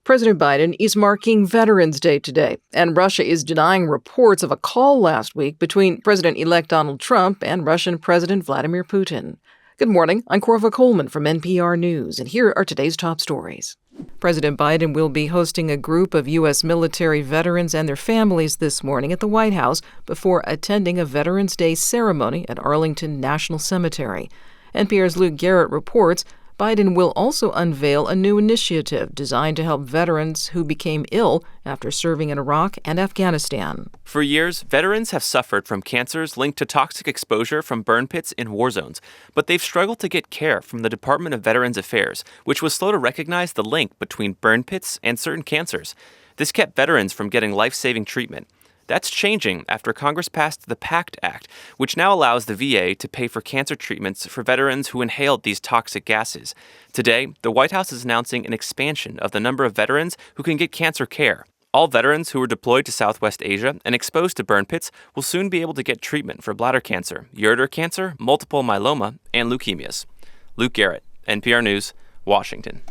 President Biden is marking Veterans Day today, and Russia is denying reports of a call last week between President-elect Donald Trump and Russian President Vladimir Putin. Good morning, I'm Corva Coleman from NPR News, and here are today's top stories. President Biden will be hosting a group of U.S. military veterans and their families this morning at the White House before attending a Veterans Day ceremony at Arlington National Cemetery. NPR's Luke Garrett reports Biden will also unveil a new initiative designed to help veterans who became ill after serving in Iraq and Afghanistan. For years, veterans have suffered from cancers linked to toxic exposure from burn pits in war zones, but they've struggled to get care from the Department of Veterans Affairs, which was slow to recognize the link between burn pits and certain cancers. This kept veterans from getting life-saving treatment. That's changing after Congress passed the PACT Act, which now allows the VA to pay for cancer treatments for veterans who inhaled these toxic gases. Today, the White House is announcing an expansion of the number of veterans who can get cancer care. All veterans who were deployed to Southwest Asia and exposed to burn pits will soon be able to get treatment for bladder cancer, ureter cancer, multiple myeloma, and leukemias. Luke Garrett, NPR News, Washington.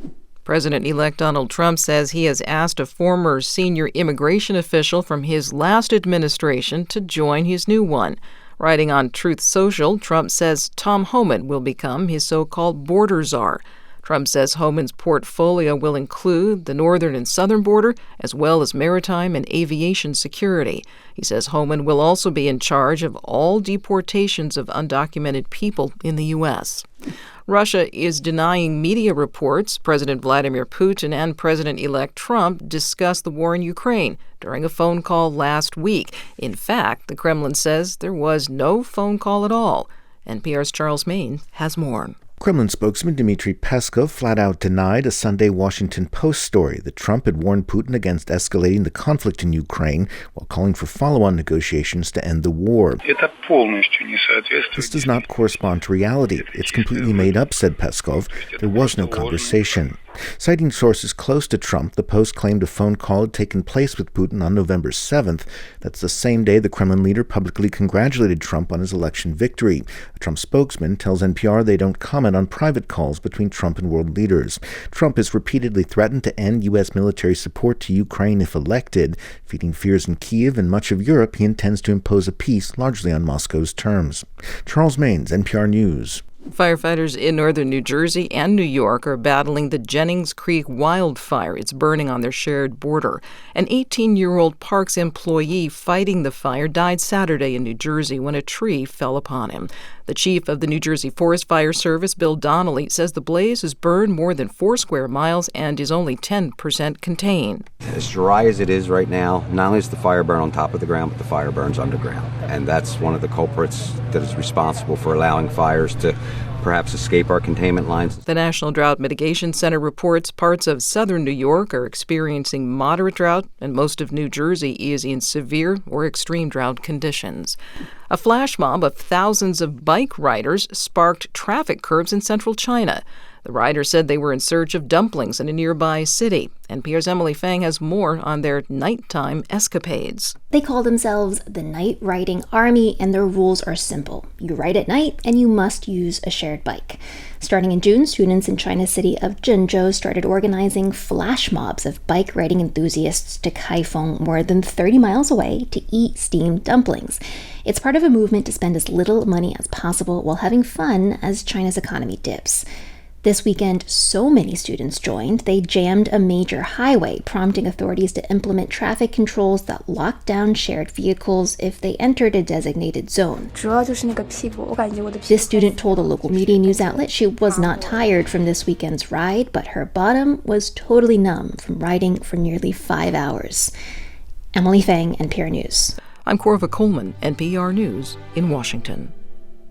President-elect Donald Trump says he has asked a former senior immigration official from his last administration to join his new one. Writing on Truth Social, Trump says Tom Homan will become his so-called border czar. Trump says Homan's portfolio will include the northern and southern border, as well as maritime and aviation security. He says Homan will also be in charge of all deportations of undocumented people in the U.S. Russia is denying media reports President Vladimir Putin and President-elect Trump discussed the war in Ukraine during a phone call last week. In fact, the Kremlin says there was no phone call at all. NPR's Charles Main has more. Kremlin spokesman Dmitry Peskov flat-out denied a Sunday Washington Post story that Trump had warned Putin against escalating the conflict in Ukraine while calling for follow-on negotiations to end the war. This does not correspond to reality. It's completely made up, said Peskov. There was no conversation. Citing sources close to Trump, the Post claimed a phone call had taken place with Putin on November 7th. That's the same day the Kremlin leader publicly congratulated Trump on his election victory. A Trump spokesman tells NPR they don't comment on private calls between Trump and world leaders. Trump has repeatedly threatened to end U.S. military support to Ukraine if elected. Feeding fears in Kyiv and much of Europe, he intends to impose a peace largely on Moscow's terms. Charles Mains, NPR News. Firefighters in northern New Jersey and New York are battling the Jennings Creek wildfire. It's burning on their shared border. An 18-year-old parks employee fighting the fire died Saturday in New Jersey when a tree fell upon him. The chief of the New Jersey Forest Fire Service, Bill Donnelly, says the blaze has burned more than 4 square miles and is only 10% contained. As dry as it is right now, not only is the fire burn on top of the ground, but the fire burns underground. And that's one of the culprits that is responsible for allowing fires to perhaps escape our containment lines. The National Drought Mitigation Center reports parts of southern New York are experiencing moderate drought, and most of New Jersey is in severe or extreme drought conditions. A flash mob of thousands of bike riders sparked traffic curbs in central China. The riders said they were in search of dumplings in a nearby city. NPR's Emily Fang has more on their nighttime escapades. They call themselves the Night Riding Army, and their rules are simple. You ride at night, and you must use a shared bike. Starting in June, students in China's city of Zhengzhou started organizing flash mobs of bike riding enthusiasts to Kaifeng, more than 30 miles away, to eat steamed dumplings. It's part of a movement to spend as little money as possible while having fun as China's economy dips. This weekend, so many students joined, they jammed a major highway, prompting authorities to implement traffic controls that locked down shared vehicles if they entered a designated zone. This student told a local media news outlet she was not tired from this weekend's ride, but her bottom was totally numb from riding for nearly 5 hours. Emily Fang, NPR News. I'm Corva Coleman, NPR News in Washington.